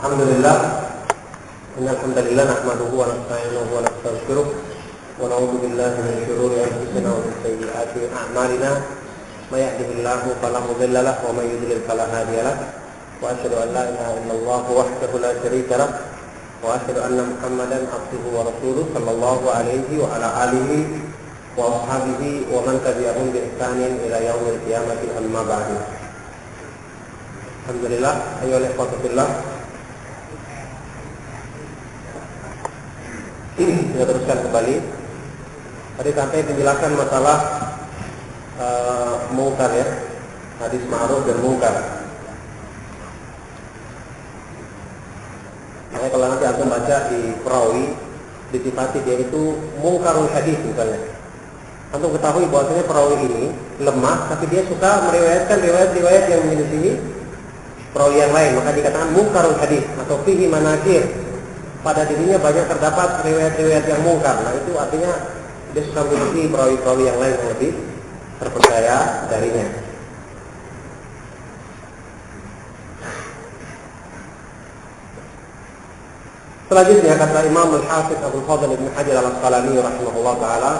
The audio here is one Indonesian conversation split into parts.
Alhamdulillah, innal hamdalillah nahmaduhu wa nasta'inuhu wa nastaghfiruh wa na'udzu billahi min shururi anfusina wa min sayyiati a'malina. May yahdihillahu fala mudilla lahu wa may yudlil fala hadiya lahu. Wa asyhadu an la ilaha illallah wahdahu la syarika lahu wa asyhadu anna Muhammadan abduhu wa rasuluh sallallahu alaihi wa ala alihi wa ashabihi wa man tabi'ahum bi ihsanin ila yaumil qiyamati amma ba'du. Alhamdulillah, ayyuhal ikhwatu fillah. Kita teruskan kembali. Tadi sampai penjelasan masalah mungkar ya, hadis ma'ruf dan mungkar. Makanya kalau nanti antum baca di perawi disifati dia itu mungkarul hadis misalnya. Antum ketahui bahwasanya perawi ini lemah, tapi dia suka meriwayatkan riwayat-riwayat yang menyelisihi perawi yang lain, maka dikatakan mungkarul hadis atau fihi manakir. Pada dirinya banyak terdapat riwayat-riwayat yang mungkar. Nah itu artinya dia suka memiliki perawi-perawi yang lain yang lebih terpercaya darinya. Selanjutnya kata Imam Al-Hafidz Abdul Fadl Ibn Hajar Al-Asqalani rahimahullah ta'ala,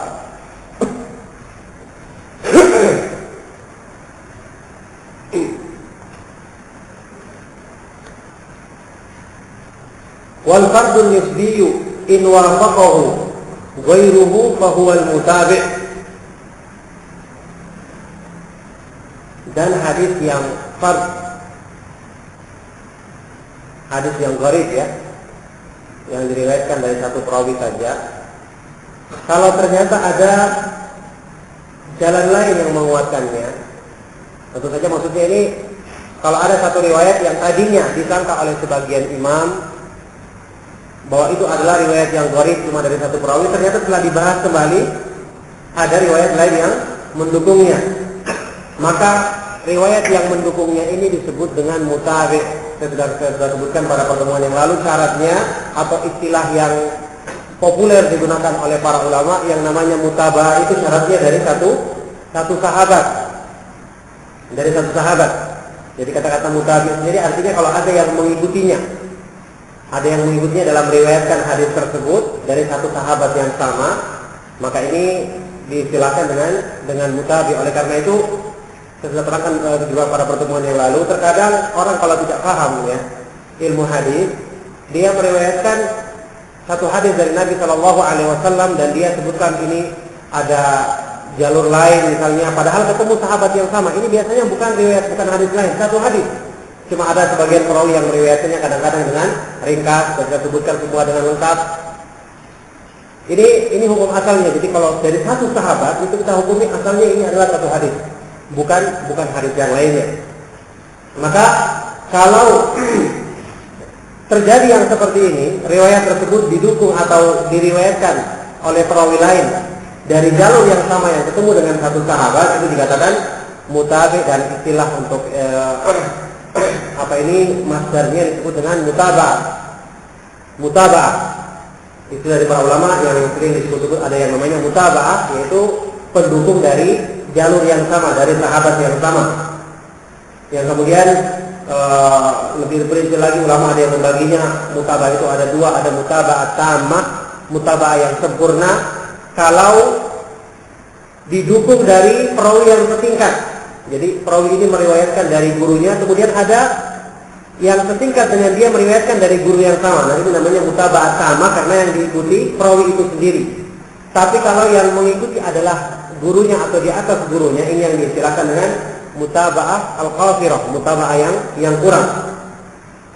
wal fardun nisbiyyu in wafaqahu ghairuhu fa huwa al-mutabi'. Dan hadis yang fard, hadis yang gharib ya, yang diriwayatkan dari satu perawi saja, kalau ternyata ada jalan lain yang menguatkannya, tentu saja maksudnya ini kalau ada satu riwayat yang tadinya disangka oleh sebagian imam bahwa itu adalah riwayat yang gharib cuma dari satu perawi, ternyata setelah dibahas kembali ada riwayat lain yang mendukungnya, maka riwayat yang mendukungnya ini disebut dengan mutabi'. Saya sudah sebutkan pada pertemuan yang lalu syaratnya atau istilah yang populer digunakan oleh para ulama yang namanya mutaba'ah itu syaratnya dari satu sahabat. Dari satu sahabat. Jadi kata-kata mutabi' sendiri artinya kalau ada yang mengikutinya, ada yang mengikutinya dalam meriwayatkan hadis tersebut dari satu sahabat yang sama, maka ini diistilahkan dengan mutabi'. Oleh karena itu saya sudah terangkan juga pada pertemuan yang lalu, terkadang orang kalau tidak paham ya ilmu hadis, dia meriwayatkan satu hadis dari Nabi Shallallahu Alaihi Wasallam dan dia sebutkan ini ada jalur lain misalnya, padahal ketemu sahabat yang sama. Ini biasanya bukan hadis lain, satu hadis. Cuma ada sebagian perawi yang meriwayatkannya kadang-kadang dengan ringkas dan kita sebutkan semua dengan lengkap. Ini hukum asalnya. Jadi kalau dari satu sahabat itu kita hukumi asalnya ini adalah satu hadis, bukan hadis yang lainnya. Maka kalau terjadi yang seperti ini, riwayat tersebut didukung atau diriwayatkan oleh perawi lain dari jalur yang sama yang ketemu dengan satu sahabat, itu dikatakan mutabi'. Dan istilah untuk masdarnya disebut dengan mutaba'ah. Istilah dari para ulama yang sering disebut ada yang namanya mutaba'ah, yaitu pendukung dari jalur yang sama, dari sahabat yang sama. Yang kemudian lebih perinci lagi ulama ada yang membaginya mutaba'ah itu ada dua, ada mutaba'ah tammah, mutaba'ah yang sempurna kalau didukung dari perawi yang setingkat. Jadi perawi ini meriwayatkan dari gurunya, kemudian ada yang setingkat dengan dia meriwayatkan dari guru yang sama. Nah itu namanya mutaba'ah tammah karena yang diikuti perawi itu sendiri. Tapi kalau yang mengikuti adalah gurunya atau di atas gurunya, ini yang diistilahkan dengan mutaba'ah al-qasirah, mutaba'ah yang kurang.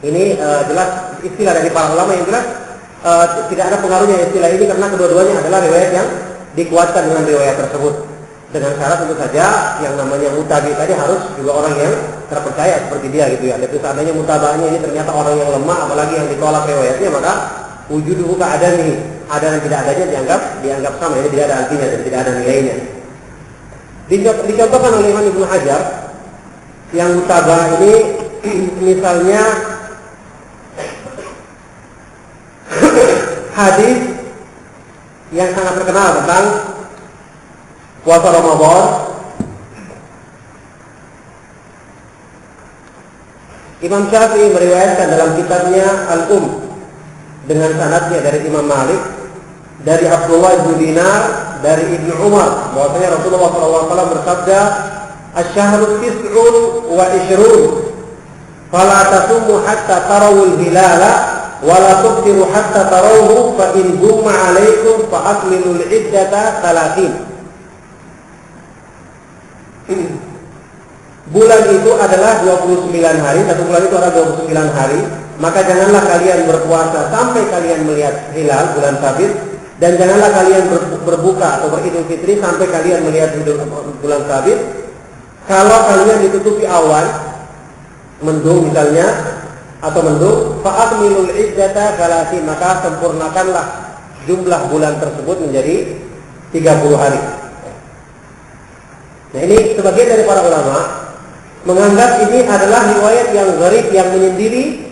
Ini jelas istilah dari para ulama yang jelas tidak ada pengaruhnya istilah ini karena kedua-duanya adalah riwayat yang dikuatkan dengan riwayat tersebut. Dengan syarat tentu saja yang namanya mutabi tadi harus juga orang yang terpercaya seperti dia gitu ya. Jadi seandainya mutaba'ahnya ini ternyata orang yang lemah, apalagi yang ditolak riwayatnya, maka wujuduhu ka'adamihi, ada dan tidak adanya dianggap sama, ini tidak ada artinya dan tidak ada nilainya. Dicontohkan oleh Imam Ibnu Hajar yang mutaba'ah ini misalnya hadis yang sangat terkenal tentang puasa 1 puasa Ramadan, Imam Syafi'i meriwayatkan dalam kitabnya dengan sanadnya dari Imam Malik, dari Abdullah bin Dinar, dari Ibnu Umar, bahwasanya Rasulullah SAW bersabda, "Asy-syahru tis'un wa isyrun, fala tasumu hatta tarawul hilala, wa la tuftiru hatta tarawhu, fa in gumma 'alaikum fa akmilul iddata 30." Bulan itu adalah 29 hari, satu bulan itu adalah 29 hari, maka janganlah kalian berpuasa sampai kalian melihat hilal bulan sabit, dan janganlah kalian berbuka atau beridul fitri sampai kalian melihat bulan sabit. Kalau kalian ditutupi awan, mendung misalnya, atau mendung, fa'akmilul iddata 30, maka sempurnakanlah jumlah bulan tersebut menjadi 30 hari. Nah, ini sebagian dari para ulama menganggap ini adalah riwayat yang gharib, yang menyendiri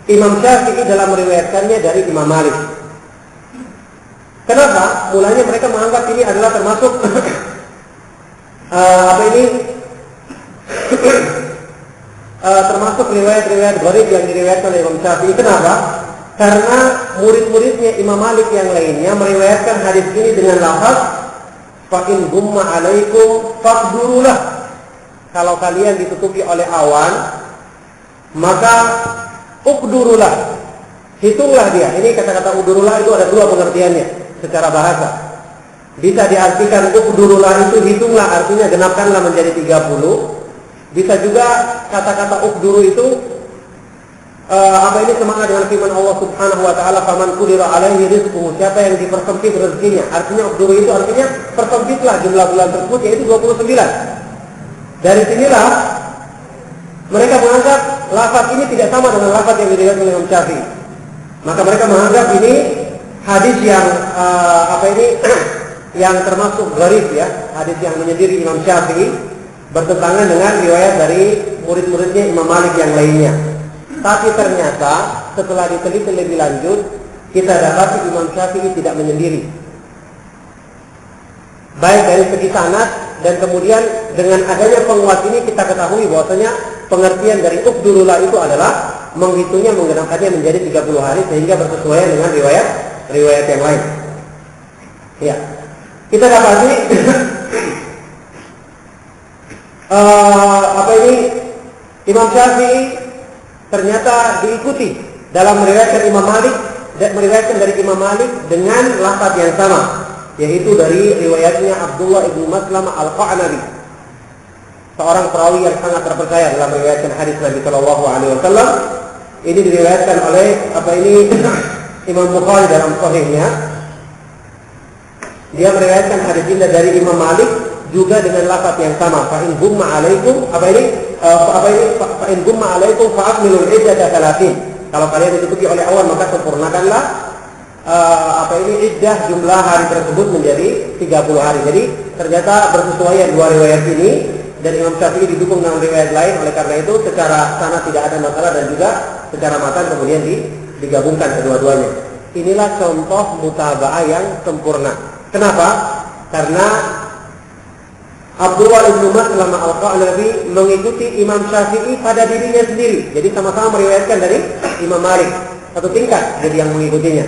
Imam Syafi'i dalam meriwayatkannya dari Imam Malik. Kenapa? Mulanya mereka menganggap ini adalah termasuk termasuk riwayat-riwayat gharib yang diriwayatkan oleh Imam Syafi'i. Kenapa? Karena murid-muridnya Imam Malik yang lainnya meriwayatkan hadis ini dengan lafaz fa in gumma 'alaikum faqdurulah. Kalau kalian ditutupi oleh awan, maka ukdurulah, hitunglah dia. Ini kata-kata ukdurulah itu ada dua pengertiannya secara bahasa. Bisa diartikan ukdurulah itu hitunglah, artinya genapkanlah menjadi 30. Bisa juga kata-kata ukduru itu semangat dengan firman Allah Subhanahu wa taala, "Faman qudira 'alaihi rizquhu", siapa yang dipersempit rezekinya. Artinya ukduru itu artinya persempitlah jumlah bulan tersebut, yaitu 29. Dari sinilah mereka menganggap lafaz ini tidak sama dengan lafaz yang diriwayatkan oleh Imam Syafi'i. Maka mereka menganggap ini hadis yang yang termasuk gharib, ya, hadis yang menyendiri Imam Syafi'i, bertentangan dengan riwayat dari murid-muridnya Imam Malik yang lainnya. Tapi ternyata setelah diteliti lebih lanjut, kita dapati Imam Syafi'i tidak menyendiri, baik dari segi sanad, dan kemudian dengan adanya penguat ini kita ketahui bahwasanya pengertian dari ukdurulah itu adalah menghitungnya, menggenapkannya menjadi 30 hari, sehingga bersesuaian dengan riwayat yang lain. Ya, kita dapati Imam Syafi'i ternyata diikuti dalam meriwayatkan Imam Malik, dan meriwayatkan dari Imam Malik dengan lafaz yang sama, yaitu dari riwayatnya Abdullah ibnu Maslamah al-Qa'nabi, seorang perawi yang sangat terpercaya dalam meriwayatkan hadis Nabi Shallallahu Alaihi Wasallam. Ini diriwayatkan oleh Imam Bukhari dalam Sahihnya. Dia meriwayatkan hadis ini dari Imam Malik juga dengan lafaz yang sama, fa in gumma 'alaikum fa in gumma 'alaikum fa akmilul iddata 30. Kalau kalian ditutupi oleh awan, maka sempurnakanlah iddah jumlah hari tersebut menjadi 30 hari. Jadi ternyata bersesuaian dua riwayat ini, dan Imam Syafi'i didukung dengan riwayat lain. Oleh karena itu secara sanad tidak ada masalah, dan juga secara matan kemudian digabungkan kedua-duanya. Inilah contoh mutaba'ah yang sempurna. Kenapa? Karena Abdullah ibnu Maslamah al-Qa'nabi mengikuti Imam Syafi'i pada dirinya sendiri. Jadi sama-sama meriwayatkan dari Imam Malik, satu tingkat jadi yang mengikutinya.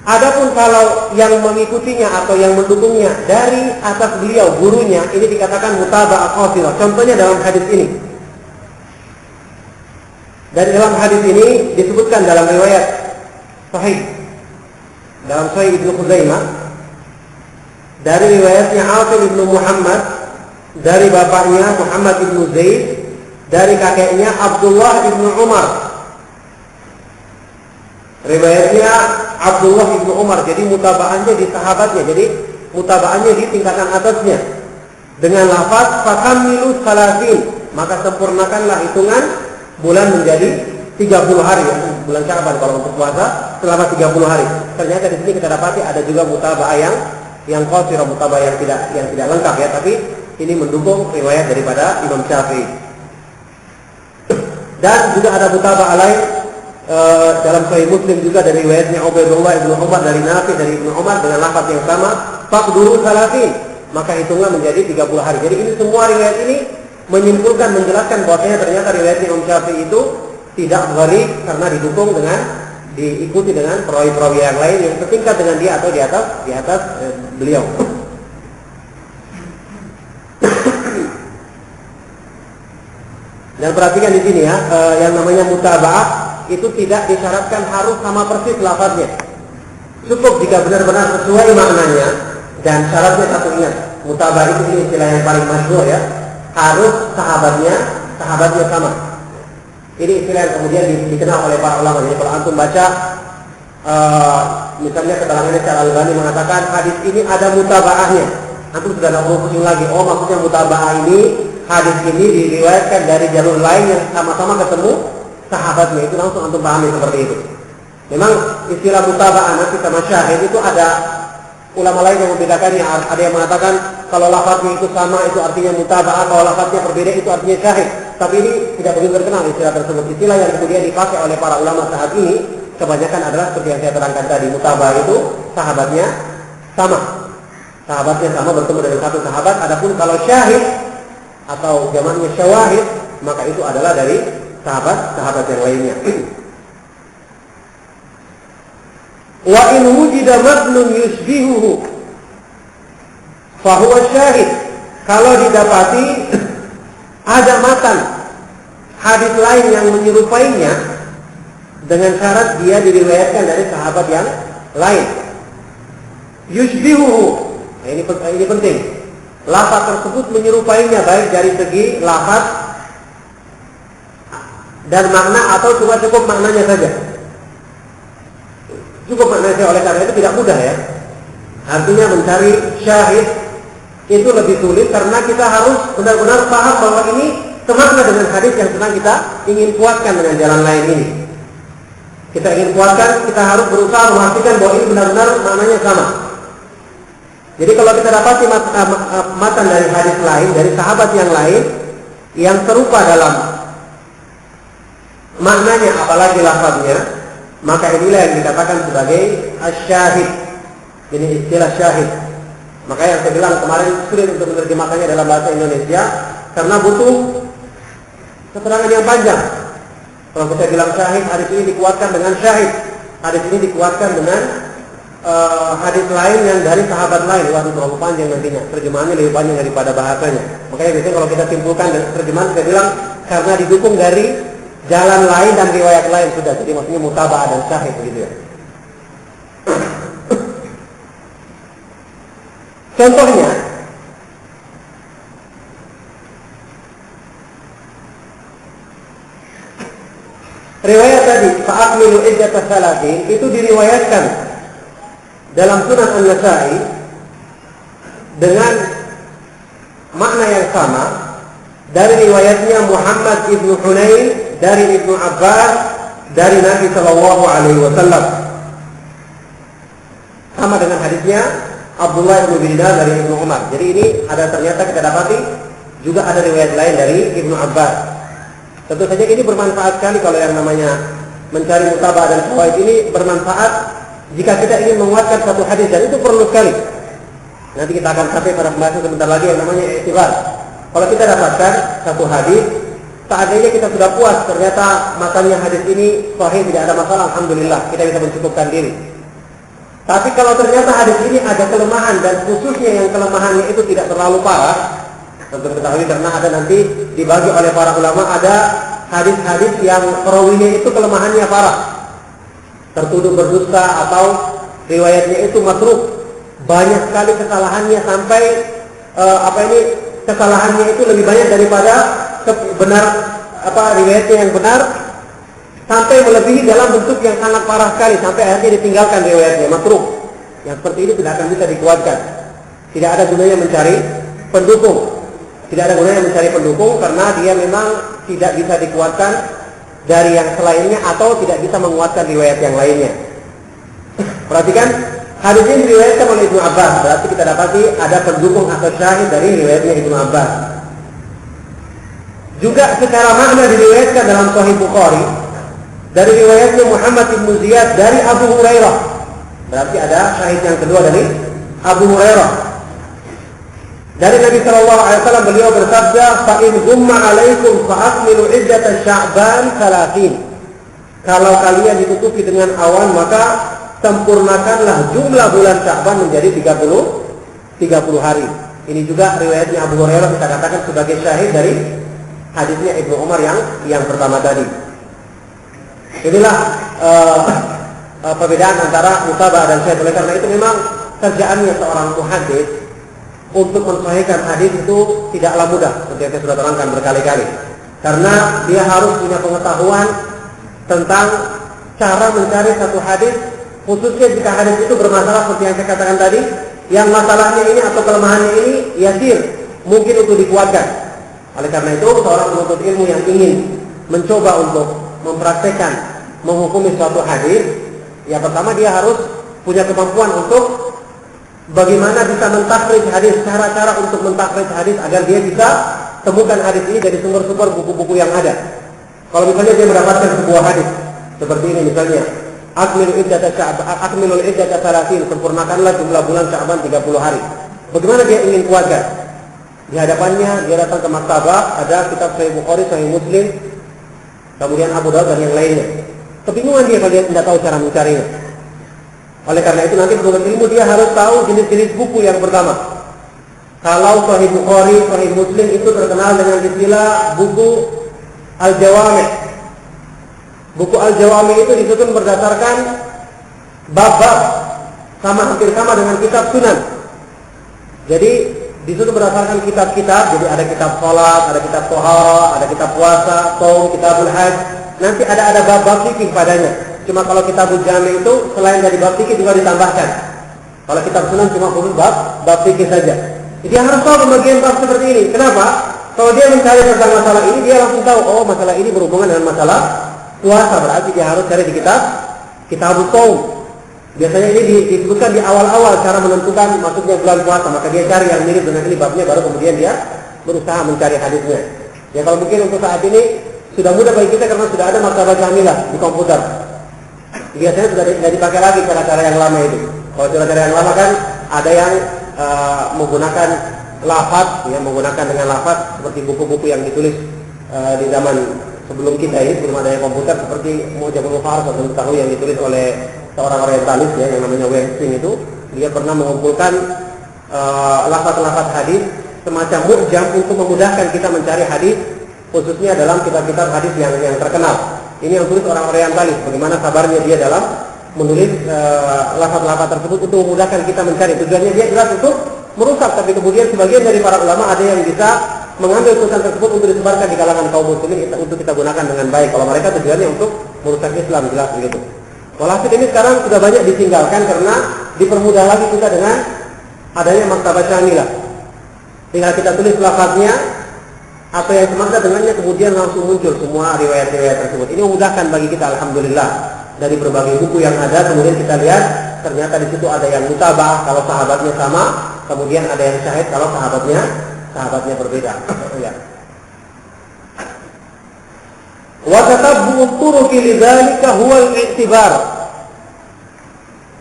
Adapun kalau yang mengikutinya atau yang mendukungnya dari atas beliau, gurunya, ini dikatakan mutaba'ah qasirah. Contohnya dalam hadis ini. Dan dalam hadis ini disebutkan dalam riwayat Sahih, dalam Sahih Ibnu Khuzaimah, dari riwayatnya Asim ibnu Muhammad, dari bapaknya Muhammad ibnu Zaid, dari kakeknya Abdullah ibnu Umar. Riwayatnya Abdullah ibnu Umar, jadi mutaba'annya di sahabatnya, jadi mutaba'annya di tingkatan atasnya, dengan lafaz fakamilu salasin, maka sempurnakanlah hitungan bulan menjadi 30 hari, ya, bulan Sya'ban kalau untuk puasa selama 30 hari. Ternyata di sini kita dapati ada juga mutaba'ah yang qasirah, mutaba'ah yang tidak lengkap, ya, tapi ini mendukung riwayat daripada Imam Syafi'i. Dan juga ada mutaba'ah lain dalam Sahih Muslim juga dari riwayatnya Ubaidullah ibnu Umar dari Nafi dari Ibnu Umar dengan lafaz yang sama, faqduru salasin, maka hitunglah menjadi 30 hari. Jadi ini semua riwayat ini menyimpulkan, menjelaskan bahwasanya ternyata riwayat Imam Syafi'i itu tidak gharib karena didukung dengan, diikuti dengan perawi-perawi yang lain yang setingkat dengan dia atau di atas beliau. Dan perhatikan di sini ya, yang namanya mutaba'ah itu tidak disyaratkan harus sama persis lafaznya. Cukup jika benar-benar sesuai maknanya, dan syaratnya satu, ingat, mutaba'ah itu ini istilah yang paling masyhur ya, harus sahabatnya sama. Ini istilah yang kemudian dikenal oleh para ulama. Jadi kalau antum baca misalnya keterangannya Syekh Al-Albani mengatakan hadis ini ada mutaba'ahnya, antum sudah tidak perlu pusing lagi. Oh, maksudnya mutaba'ah ini, hadis ini diriwayatkan dari jalur lain yang sama-sama ketemu sahabatnya. Itu langsung antum pahami seperti itu. Memang istilah mutaba'ah nanti sama syahid itu ada ulama lain yang membedakannya. Ada yang mengatakan kalau lafaznya itu sama itu artinya mutaba'ah, kalau lafaznya berbeda itu artinya syahid. Tapi ini tidak begitu terkenal istilah tersebut. Istilah yang kemudian dipakai oleh para ulama saat ini kebanyakan adalah seperti yang saya terangkan tadi. Mutaba'ah itu sahabatnya sama. Sahabatnya sama, bertemu dengan satu sahabat. Adapun kalau syahid atau zamannya syawahid, maka itu adalah dari sahabat yang lainnya. Wa in wujida matnun yusbihuhu fahuwa syahid. Kalau didapati ada matan hadis lain yang menyerupainya dengan syarat dia diriwayatkan dari sahabat yang lain. Yusbihuhu. Nah, ini penting. Lafaz tersebut menyerupainya baik dari segi lafaz dan makna atau cuma cukup maknanya saja. Cukup maknanya, oleh karena itu tidak mudah ya. Artinya mencari syahid itu lebih sulit karena kita harus benar-benar paham bahwa ini semakna dengan hadis yang sedang kita ingin kuatkan dengan jalan lain ini. Kita ingin kuatkan, kita harus berusaha memastikan bahwa ini benar-benar maknanya sama. Jadi kalau kita dapati matan dari hadis lain, dari sahabat yang lain yang serupa dalam maknanya apalagi lafaznya, maka inilah yang dikatakan sebagai asyahid. Ini istilah syahid. Maka yang saya bilang kemarin sulit untuk menerjemahkannya dalam bahasa Indonesia karena butuh keterangan yang panjang. Kalau kita bilang syahid, hadis ini dikuatkan dengan syahid, hadis ini dikuatkan dengan hadis lain yang dari sahabat lain. Waduh, terlalu panjang nantinya, terjemahannya lebih panjang daripada bahasanya. Makanya biasanya kalau kita simpulkan dan terjemahan, kita bilang karena didukung dari jalan lain dan riwayat lain sudah. Jadi maksudnya mutaba'ah dan syahid begitu ya. Contohnya riwayat tadi fa'akmilu iddata salatin itu diriwayatkan dalam Sunan An-Nasa'i dengan makna yang sama dari riwayatnya Muhammad ibnu Hunain dari Ibnu Abbas dari Nabi Shallallahu Alaihi Wasallam, sama dengan hadisnya Abdullah ibnu Dinar dari Ibnu Umar. Jadi ini ada, ternyata kita dapati juga ada riwayat lain dari Ibnu Abbas. Tentu saja ini bermanfaat sekali kalau yang namanya mencari mutaba'ah dan syawahid ini bermanfaat jika kita ingin menguatkan satu hadis, dan itu perlu sekali. Nanti kita akan sampai pada pembahasan sebentar lagi yang namanya i'tibar. Kalau kita dapatkan satu hadis, seandainya kita sudah puas, ternyata matanya hadis ini sahih, tidak ada masalah, alhamdulillah, kita bisa mencukupkan diri. Tapi kalau ternyata hadis ini ada kelemahan, dan khususnya yang kelemahannya itu tidak terlalu parah, tentu ketahui karena ada nanti dibagi oleh para ulama, ada hadis-hadis yang perawinya itu kelemahannya parah, tertuduh berdusta atau riwayatnya itu makruh, banyak sekali kesalahannya sampai kesalahannya itu lebih banyak daripada riwayatnya yang benar, sampai melebihi dalam bentuk yang sangat parah sekali, sampai akhirnya ditinggalkan riwayatnya, makruh. Yang seperti ini tidak akan bisa dikuatkan. Tidak ada gunanya mencari pendukung. Tidak ada gunanya mencari pendukung karena dia memang tidak bisa dikuatkan dari yang selainnya atau tidak bisa menguatkan riwayat yang lainnya. Perhatikan, hadis ini diriwayatkan oleh Ibnu Abbas, berarti kita dapati ada pendukung atau syahid dari riwayatnya Ibnu Abbas. Juga secara makna diriwayatkan dalam Sahih Bukhari dari riwayatnya Muhammad ibn Ziyad dari Abu Hurairah. Berarti ada syahid yang kedua dari Abu Hurairah. Dari Nabi Shallallahu Alaihi Wasallam beliau bersabda, "Fa in gumma alaikum fa akmilu iddata Sya'ban 30." Kalau kalian ditutupi dengan awan, maka sempurnakanlah jumlah bulan Sya'ban menjadi 30 hari. Ini juga riwayatnya Abu Hurairah kita katakan sebagai syahid dari hadisnya Ibnu Umar yang pertama tadi. Inilah perbedaan antara mutaba'ah dan syahid. Oleh karena itu memang kerjaannya seorang muhaddits untuk mensahihkan hadis itu tidaklah mudah, seperti yang saya sudah terangkan berkali-kali. Karena dia harus punya pengetahuan tentang cara mencari satu hadis, khususnya jika hadis itu bermasalah seperti yang saya katakan tadi, yang masalahnya ini atau kelemahannya ini yasir, mungkin untuk dikuatkan. Oleh karena itu, seorang penuntut ilmu yang ingin mencoba untuk mempraktekkan, menghukumi suatu hadis, yang pertama dia harus punya kemampuan untuk bagaimana bisa mentakhrij hadis, cara-cara untuk mentakhrij hadis agar dia bisa temukan hadis ini dari sumber-sumber buku-buku yang ada. Kalau misalnya dia mendapatkan sebuah hadis seperti ini misalnya, akmilul iddata 30, sempurnakanlah jumlah bulan Sya'ban 30 hari. Bagaimana dia ingin kuatkan? Di hadapannya dia datang ke maktabah, ada kitab Sahih Bukhari, Sahih Muslim, kemudian Abu Daud dan yang lainnya. Kebingungan dia kalau dia tidak tahu cara mencarinya. Oleh karena itu nanti penuntut ilmu dia harus tahu jenis-jenis buku yang pertama. Kalau Sahih Bukhari, Sahih Muslim itu terkenal dengan istilah buku Al-Jawami'. Buku Al-Jawami' itu disusun berdasarkan bab-bab, hampir sama dengan kitab Sunan. Jadi disusun berdasarkan kitab-kitab. Jadi ada kitab salat, ada kitab tohara, ada kitab puasa, saum, kitabul hajj. Nanti ada bab-bab fikih padanya. Cuma kalau kitabul jami' itu selain dari bab fikih juga ditambahkan. Kalau kitab Sunan cuma khusus bab fikih saja. Jadi harus tahu pembagian bab seperti ini. Kenapa? Kalau dia mencari tentang masalah ini, dia langsung tahu, oh masalah ini berhubungan dengan masalah puasa, berarti dia harus cari di kitabul saum. Biasanya ini disebutkan di awal-awal cara menentukan masuknya bulan puasa, maka dia cari yang mirip dengan ini babnya, baru kemudian dia berusaha mencari hadisnya. Ya kalau mungkin untuk saat ini sudah mudah bagi kita karena sudah ada maktabah jamilah di komputer. Biasanya sudah tidak dipakai lagi cara-cara yang lama itu. Kalau cara-cara yang lama kan ada yang menggunakan lafaz, ya, menggunakan dengan lafaz seperti buku-buku yang ditulis di zaman sebelum kita ini, sebelum adanya komputer, seperti Mu'jamul Faras atau tahu yang ditulis oleh seorang orientalis ya, yang namanya Wang Xing itu. Dia pernah mengumpulkan lafaz-lafaz hadis semacam mu'jam untuk memudahkan kita mencari hadis, khususnya dalam kitab-kitab hadis yang terkenal. Ini yang tulis orang orientalis, bagaimana sabarnya dia dalam menulis lafaz-lafaz tersebut untuk memudahkan kita mencari. Tujuannya dia jelas untuk merusak, tapi kemudian sebagian dari para ulama ada yang bisa mengambil tulisan tersebut untuk disebarkan di kalangan kaum muslimin untuk kita gunakan dengan baik. Kalau mereka tujuannya untuk merusak Islam, jelas begitu. Walhasil ini sekarang sudah banyak ditinggalkan karena dipermudah lagi kita dengan adanya maktabah syamilah. Tinggal kita tulis lafaznya, apa yang semaksud dengannya, kemudian langsung muncul semua riwayat-riwayat tersebut. Ini memudahkan bagi kita, alhamdulillah. Dari berbagai buku yang ada, kemudian kita lihat ternyata di situ ada yang mutaba'ah kalau sahabatnya sama, kemudian ada yang syahid kalau sahabatnya berbeda. Ya. Wa tatabbu'u turuqi lidzalika huwa al-i'tibar.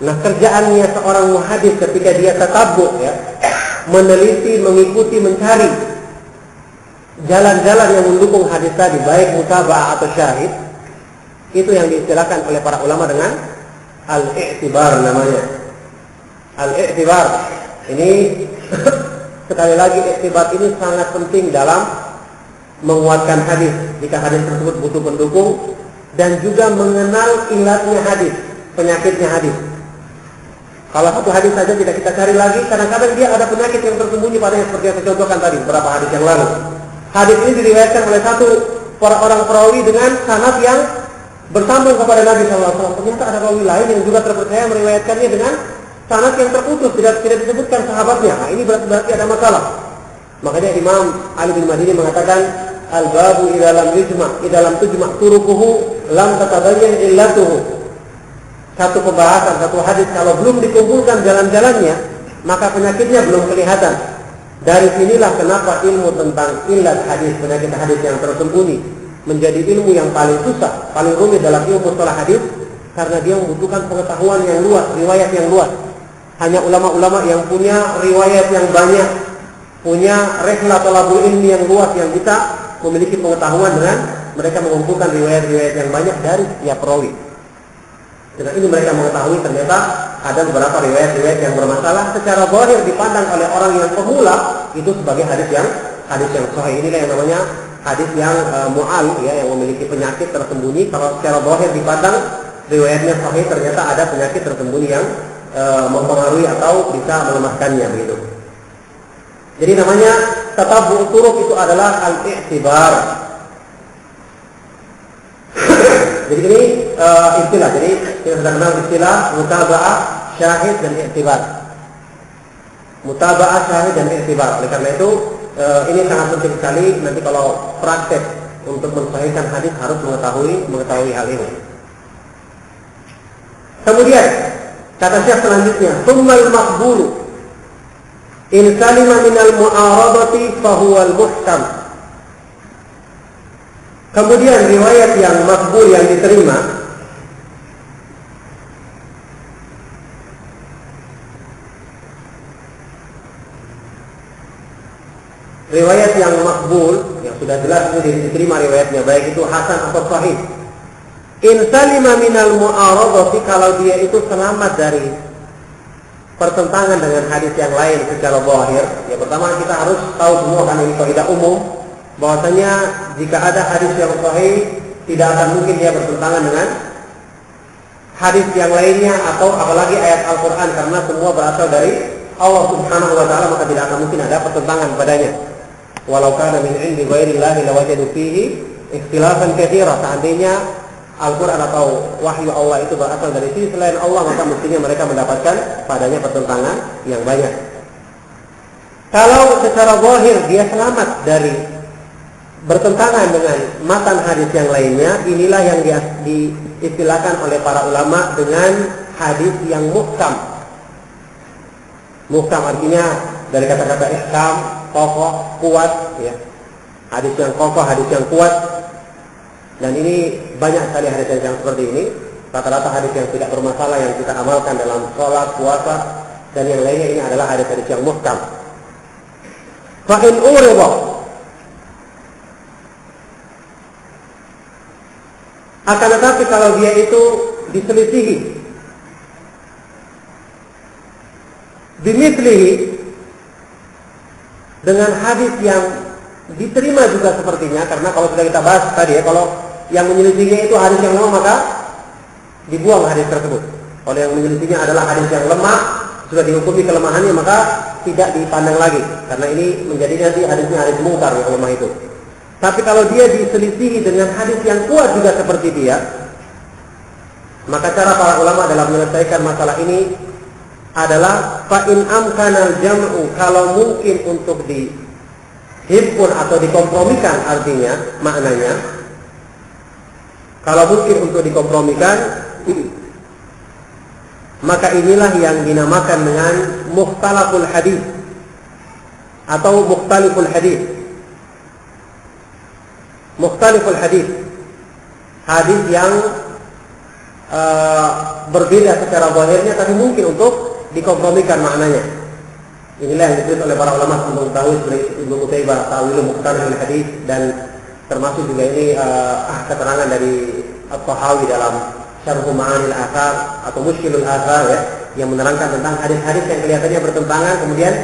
Nah, kerjaannya seorang muhadits ketika dia tatabbu', ya, meneliti, mengikuti, mencari jalan-jalan yang mendukung hadis tadi, baik mutaba'ah atau syahid, itu yang diistilahkan oleh para ulama dengan al-i'tibar namanya. Al-i'tibar ini sekali lagi, i'tibar ini sangat penting dalam menguatkan hadis jika hadis tersebut butuh pendukung, dan juga mengenal ilatnya hadis, penyakitnya hadis. Kalau satu hadis saja tidak kita cari lagi, kadang-kadang dia ada penyakit yang tersembunyi padanya, seperti yang saya contohkan tadi beberapa hadis yang lalu. Hadis ini diriwayatkan oleh satu orang perawi dengan sanad yang bersambung kepada Nabi SAW. Ternyata ada rawi lain yang juga terpercaya meriwayatkannya dengan sanad yang terputus, tidak disebutkan sahabatnya. Nah, ini berarti ada masalah. Makanya Imam Ali bin Madini mengatakan, al-babu idza lam tujma' turuquhu lam tatabayyan illatuhu. Satu pembahasan, satu hadis kalau belum dikumpulkan jalan-jalannya, maka penyakitnya belum kelihatan. Dari sinilah kenapa ilmu tentang illat hadis, penyakit hadis yang tersembunyi, menjadi ilmu yang paling susah, paling rumit dalam ilmu mustalah hadis, karena dia membutuhkan pengetahuan yang luas, riwayat yang luas. Hanya ulama-ulama yang punya riwayat yang banyak, punya rehla thalabul ilmi yang luas, yang bisa memiliki pengetahuan dengan mereka mengumpulkan riwayat-riwayat yang banyak dari setiap perawi. Dengan ini mereka mengetahui ternyata ada beberapa riwayat-riwayat yang bermasalah secara zahir dipandang oleh orang yang pemula itu sebagai hadis yang sahih. Inilah yang namanya hadis yang mu'al, ya, yang memiliki penyakit tersembunyi. Kalau secara zahir dipandang riwayatnya sahih, ternyata ada penyakit tersembunyi yang mempengaruhi atau bisa melemahkannya, begitu. Jadi namanya tatabbu' turuq itu adalah al-i'tibar. Jadi ini istilah. Jadi kita sudah kenal istilah mutaba'ah, syahid dan i'tibar. Mutaba'ah, syahid dan i'tibar. Oleh karena itu ini sangat penting sekali. Nanti kalau praktek untuk mensahihkan hadis harus mengetahui hal ini. Kemudian kata Syekh selanjutnya, tsummal maqbulu in salima minal mu'aradati fahuwal muhkam. Kemudian riwayat yang makbul, yang diterima, riwayat yang makbul, yang sudah jelas ini diterima riwayatnya, baik itu hasan atau sahih. In salima minal mu'aradati, kalau dia itu selamat dari pertentangan dengan hadis yang lain secara zahir. Ya, pertama kita harus tahu semua, kan ini kaidah umum, bahwasanya jika ada hadis yang sahih tidak akan mungkin dia bertentangan dengan hadis yang lainnya atau apalagi ayat Al-Quran, karena semua berasal dari Allah Subhanahu wa Ta'ala, maka tidak akan mungkin ada pertentangan padanya. Walau kana min 'indi ghairillahi lawajadu fihi ikhtilafan katsira. Seandainya Al-Quran atau wahyu Allah itu berasal dari sisi selain Allah, maka mestinya mereka mendapatkan padanya pertentangan yang banyak. Kalau secara zahir dia selamat dari bertentangan dengan matan hadis yang lainnya, inilah yang diistilahkan oleh para ulama dengan hadis yang muhkam. Muhkam artinya dari kata-kata ihkam, kokoh, kuat, ya. Hadis yang kokoh, hadis yang kuat. Dan ini banyak sekali hadis yang seperti ini. Rata-rata hadis yang tidak bermasalah yang kita amalkan dalam sholat, puasa, dan yang lainnya, ini adalah hadis-hadis yang muhkam. Fa in urida, akan tetapi kalau dia itu diselisihi bimithlihi, dengan hadis yang diterima juga sepertinya, karena kalau sudah kita bahas tadi, ya, kalau yang menyelisihinya itu hadis yang lemah, maka dibuang hadis tersebut. Kalau yang menyelisihinya adalah hadis yang lemah, sudah dihukumi kelemahannya, maka tidak dipandang lagi, karena ini menjadi nanti hadisnya hadis mungkar yang lemah itu. Tapi kalau dia diselisihi dengan hadis yang kuat juga seperti dia, maka cara para ulama dalam menyelesaikan masalah ini adalah fa in amkanal jam'u, kalau mungkin untuk dihimpun atau dikompromikan, artinya maknanya kalau mungkin untuk dikompromikan, maka inilah yang dinamakan dengan mukhtalaful hadis atau mukhtaliful hadis. Mukhtaliful hadis, hadis yang berbeda secara zahirnya, tapi mungkin untuk dikompromikan maknanya. Inilah yang ditulis oleh para ulama untuk mengetahui seperti Ibnu Qutaibah ta'wil mukhtaliful hadis, dan termasuk juga ini keterangan dari At-Tahawi dalam Syarh Ma'anil Athar atau Mushkilul Athar, ya, yang menerangkan tentang hadis-hadis yang kelihatannya bertentangan, kemudian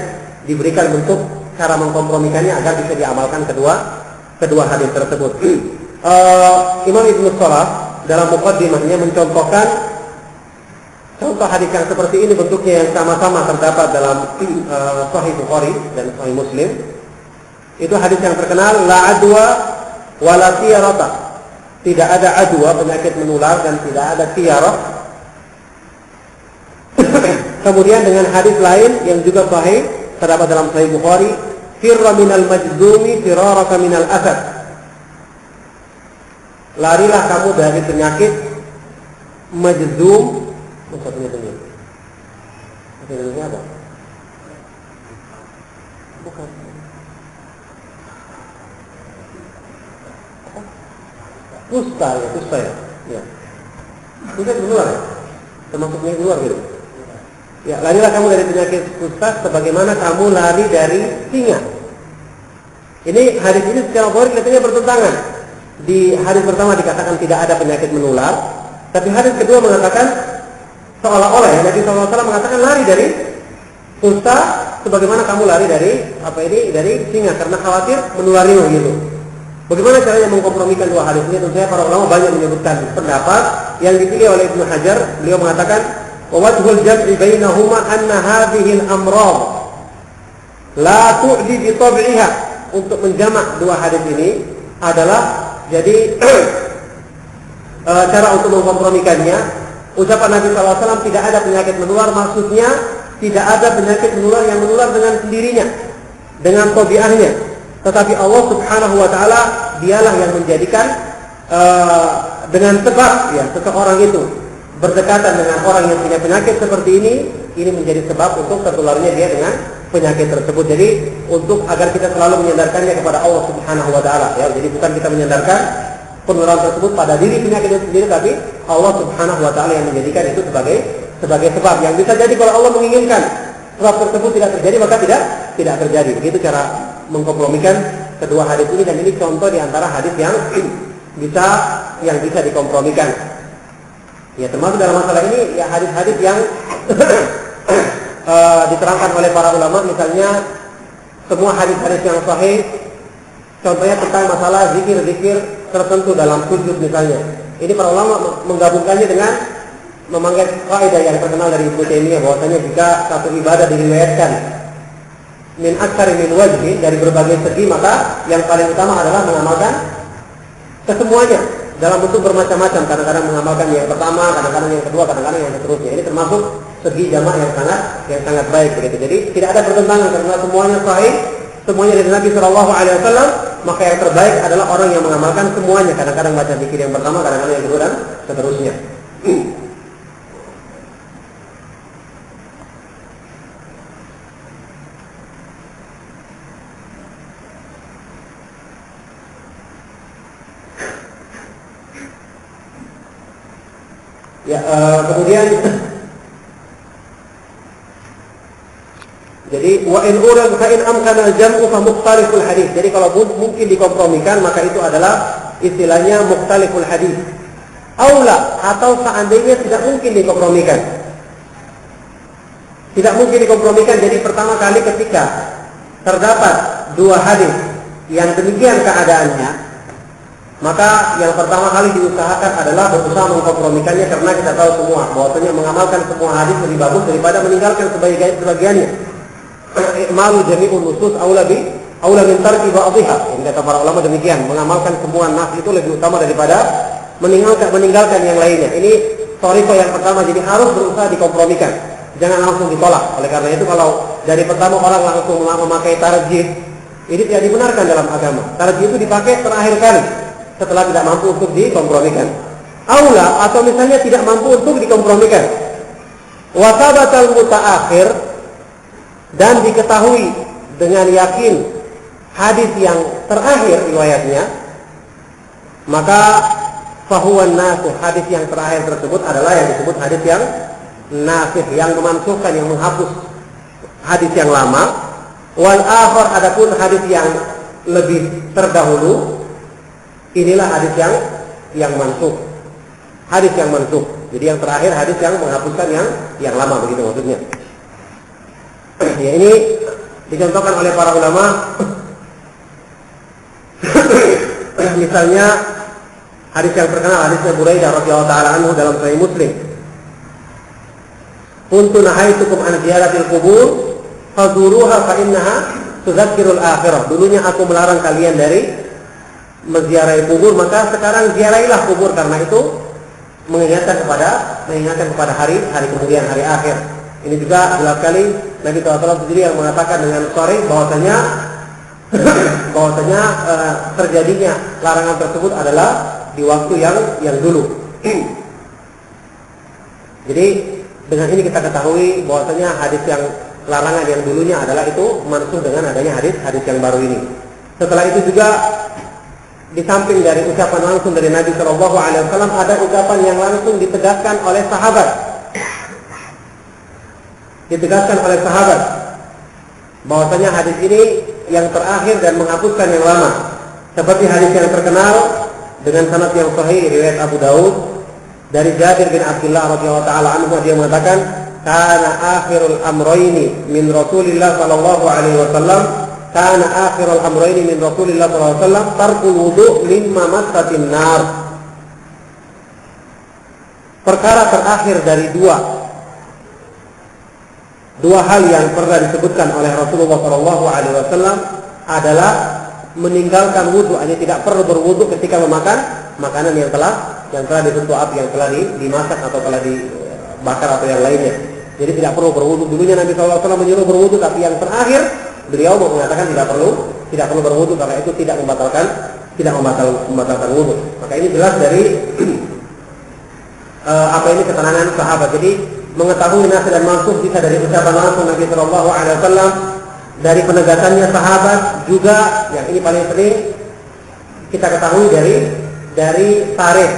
diberikan bentuk cara mengkompromikannya agar bisa diamalkan kedua hadis tersebut. Imam Ibnu Salah dalam muqaddimahnya mencontohkan contoh hadis yang seperti ini, bentuknya yang sama-sama terdapat dalam Sahih Bukhari dan Sahih Muslim. Itu hadis yang terkenal, la adwa wala tiyarata. Tidak ada adwa, penyakit menular, dan tidak ada tiyarah. Kemudian dengan hadis lain yang juga sahih terdapat dalam Sahih Bukhari, firra minal majzumi firaraka minal asad. Larilah kamu dari penyakit majzum. Maksudnya apa? Bukan. Kusta ya. Ya. Kusta keluar ya? Termasuknya keluar gitu. Ya, larilah kamu dari penyakit kusta sebagaimana kamu lari dari singa. Ini hadis ini secara zahir kelihatannya bertentangan. Di hadis pertama dikatakan tidak ada penyakit menular, tapi hadis kedua mengatakan seolah-olah ya Nabi SAW mengatakan lari dari kusta sebagaimana kamu lari dari singa karena khawatir menularimu gitu. Bagaimana caranya mengkompromikan dua hadis ini? Tentu saja para ulama banyak menyebutkan pendapat yang dipilih oleh Ibnu Hajar. Beliau mengatakan wajhul jam'i bainahuma anna hadhihi al-amrad la tu'di bi tab'iha. Untuk menjamak dua hadis ini adalah jadi cara untuk mengkompromikannya. Ucapan Nabi SAW tidak ada penyakit menular, maksudnya tidak ada penyakit menular yang menular dengan sendirinya, dengan tabiatnya. Tetapi Allah Subhanahu wa taala dialah yang menjadikan dengan sebab ya seseorang itu berdekatan dengan orang yang punya penyakit seperti ini menjadi sebab untuk tertularnya dia dengan penyakit tersebut. Jadi untuk agar kita selalu menyandarkannya kepada Allah Subhanahu wa taala ya. Jadi bukan kita menyandarkan penularan tersebut pada diri penyakit itu sendiri, tapi Allah Subhanahu wa taala yang menjadikan itu sebagai sebab. Yang bisa jadi kalau Allah menginginkan sebab tersebut tidak terjadi, maka tidak terjadi. Begitu cara mengkompromikan kedua hadis ini, dan ini contoh di antara hadis yang bisa dikompromikan. Ya, termasuk dalam masalah ini ya hadis-hadis yang diterangkan oleh para ulama, misalnya semua hadis-hadis yang sahih, contohnya tentang masalah zikir-zikir tertentu dalam sujud misalnya. Ini para ulama menggabungkannya dengan memakai kaidah yang terkenal dari Ibnu Taimiyah bahwasanya jika satu ibadah diriwayatkan min aktsari min wajhi, dari berbagai segi, maka yang paling utama adalah mengamalkan kesemuanya dalam bentuk bermacam-macam. Kadang-kadang mengamalkan yang pertama, kadang-kadang yang kedua, kadang-kadang yang seterusnya. Ini termasuk segi jamak yang sangat baik begitu. Jadi tidak ada pertentangan karena semuanya sahih, semuanya dari Nabi Shallallahu Alaihi Wasallam. Maka yang terbaik adalah orang yang mengamalkan semuanya. Kadang-kadang baca zikir yang pertama, kadang-kadang yang kedua, dan seterusnya. Ya, kemudian jadi wa in urad fa in amkana al-jam'u fa mukhtaliful hadis. Jadi kalau mungkin dikompromikan, maka itu adalah istilahnya mukhtaliful hadis. Aula, atau seandainya tidak mungkin dikompromikan. Tidak mungkin dikompromikan. Jadi pertama kali ketika terdapat dua hadis yang demikian keadaannya, maka yang pertama kali diusahakan adalah berusaha mengkompromikannya, karena kita tahu semua bahwasanya mengamalkan semua hadis lebih bagus daripada meninggalkan sebagiannya. I'malu jami'un nusus aula min tarki ba'dihha. Ini kata para ulama demikian, mengamalkan semua nas itu lebih utama daripada meninggalkan yang lainnya. Ini thariqah yang pertama, jadi harus berusaha dikompromikan. Jangan langsung ditolak. Oleh karena itu kalau dari pertama orang langsung memakai tarjih, ini tidak dibenarkan dalam agama. Tarjih itu dipakai terakhir kali setelah tidak mampu untuk dikompromikan. Aula, atau misalnya tidak mampu untuk dikompromikan. Wa thabatal mutaakhir, dan diketahui dengan yakin hadis yang terakhir riwayatnya, maka fahuwan nasikh, hadis yang terakhir tersebut adalah yang disebut hadis yang nasikh, yang memansuhkan, yang menghapus hadis yang lama. Wal akhar, adapun hadis yang lebih terdahulu, inilah hadis yang mansukh. Hadis yang mansukh. Jadi yang terakhir hadis yang menghapuskan yang lama, begitu maksudnya. Ya, ini dicontohkan oleh para ulama. Misalnya hadis yang terkenal, hadisnya Buraidah radhiyallahu taala anhu dalam Sahih Muslim. Kuntu nahaitukum an ziyaratil qubur fazuruha fa innaha tudzakkirul akhirah. Dulunya aku melarang kalian dari menziarahi kubur, maka sekarang ziarahilah kubur, karena itu mengingatkan kepada hari kemudian, hari akhir. Ini juga jelas sekali Nabi SAW sendiri yang mengatakan dengan sharih bahwasanya terjadinya larangan tersebut adalah di waktu yang dulu. Jadi dengan ini kita ketahui bahwasanya hadis yang larangan yang dulunya adalah itu mansukh dengan adanya hadis yang baru ini. Setelah itu juga di samping dari ucapan langsung dari Nabi Shallallahu Alaihi Wasallam, ada ucapan yang langsung ditegaskan oleh sahabat. Bahwasanya hadis ini yang terakhir dan menghapuskan yang lama. Seperti hadis yang terkenal dengan sanad yang sahih riwayat Abu Daud dari Jabir bin Abdullah radhiyallahu taala anhu, dia mengatakan, "Kana akhirul amrayni min Rasulillah sallallahu alaihi wasallam, kana akhirul amrayni min Rasulillah sallallahu alaihi wasallam tarkul wudu' mimma massatin nar." Perkara terakhir dari dua hal yang pernah disebutkan oleh Rasulullah sallallahu alaihi wasallam adalah meninggalkan wudu, hanya tidak perlu berwudu ketika memakan makanan yang telah disentuh api, yang telah dimasak atau telah dibakar atau yang lainnya. Jadi tidak perlu berwudu. Dulunya Nabi SAW menyuruh berwudu, tapi yang terakhir beliau mengatakan tidak perlu berwudu karena itu tidak membatalkan wudu. Maka ini jelas dari ketenangan sahabat. Jadi mengetahui nas dan mansukh bisa dari ucapan langsung Nabi SAW, dari penegasannya sahabat juga. Yang ini paling sering kita ketahui dari tarikh.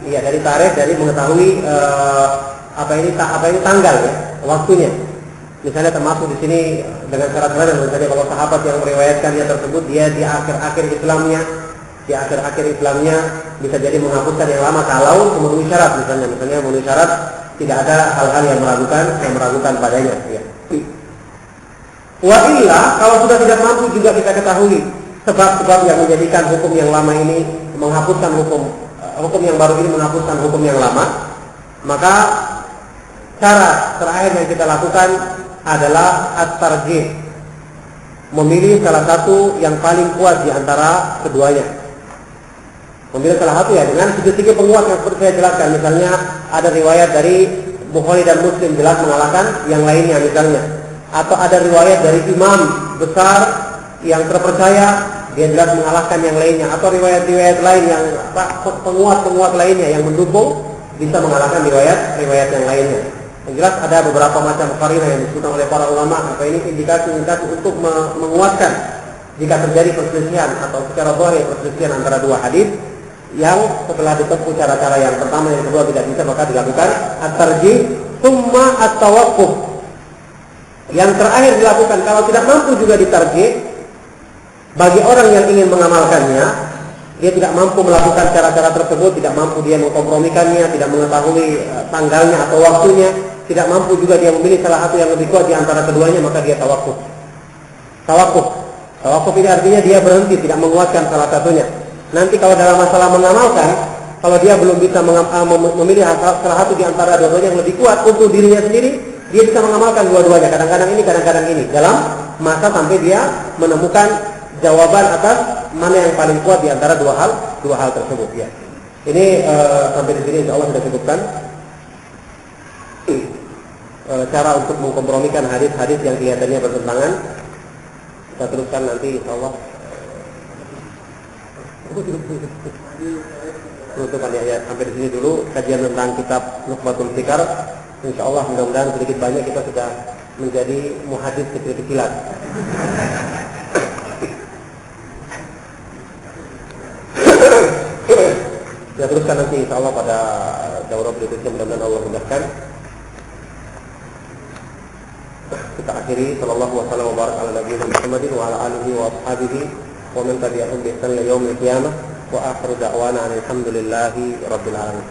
Iya, dari tarikh, dari mengetahui tanggal ya, waktunya. Misalnya termasuk di sini dengan syarat-syarat, misalnya kalau sahabat yang meriwayatkannya tersebut dia di akhir-akhir Islamnya bisa jadi menghapuskan yang lama kalau memenuhi syarat, misalnya memenuhi syarat tidak ada hal-hal yang meragukan padanya ya. Wa illa, kalau sudah tidak mampu juga kita ketahui sebab-sebab yang menjadikan hukum yang lama ini menghapuskan hukum yang baru ini menghapuskan hukum yang lama, maka cara terakhir yang kita lakukan adalah at-tarjih, memilih salah satu yang paling kuat di antara keduanya. Memilih salah satu ya dengan segi penguat yang seperti saya jelaskan. Misalnya ada riwayat dari Bukhari dan Muslim jelas mengalahkan yang lainnya misalnya, atau ada riwayat dari imam besar yang terpercaya dia jelas mengalahkan yang lainnya, atau riwayat-riwayat lain yang penguat lainnya yang mendukung bisa mengalahkan riwayat yang lainnya. Yang jelas ada beberapa macam qarinah yang disebutkan oleh para ulama. Apa ini indikasi-indikasi untuk menguatkan jika terjadi perselisihan atau secara zahir perselisihan antara dua hadis yang setelah ditempuh cara-cara yang pertama, yang kedua tidak bisa, maka dilakukan at-tarjih tsumma at-tawaqquf. Yang terakhir dilakukan kalau tidak mampu juga ditarjih. Bagi orang yang ingin mengamalkannya, dia tidak mampu melakukan cara-cara tersebut, tidak mampu dia mengkompromikannya, tidak mengetahui tanggalnya atau waktunya, tidak mampu juga dia memilih salah satu yang lebih kuat di antara keduanya, maka dia tawakuf. Tawakuf ini artinya dia berhenti, tidak menguatkan salah satunya. Nanti kalau dalam masalah mengamalkan, kalau dia belum bisa memilih salah satu di antara dua-duanya yang lebih kuat untuk dirinya sendiri, dia bisa mengamalkan dua-duanya, kadang-kadang ini, dalam masa sampai dia menemukan jawaban atas mana yang paling kuat di antara dua hal tersebut ya. Ini sampai di sini insyaallah sudah cukupkan cara untuk mengkompromikan hadis-hadis yang kelihatannya bertentangan. Kita teruskan nanti insyaallah. Penutupan ya, sampai di sini dulu kajian tentang kitab Nukhbatul Fikar. Insyaallah mudah-mudahan sedikit banyak kita sudah menjadi muhadits kecil-kecilan. Kita teruskan nanti insyaallah pada daurah berikutnya, mudah-mudahan Allah mudahkan. Kita akhiri sallallahu wasallam wa baraka ala nabiyina Muhammadin wa ala alihi wa ashabihi wa man tabi'ahum bi ihsan ila yaumil qiyamah wa akhiru da'wana alhamdulillahi rabbil alamin.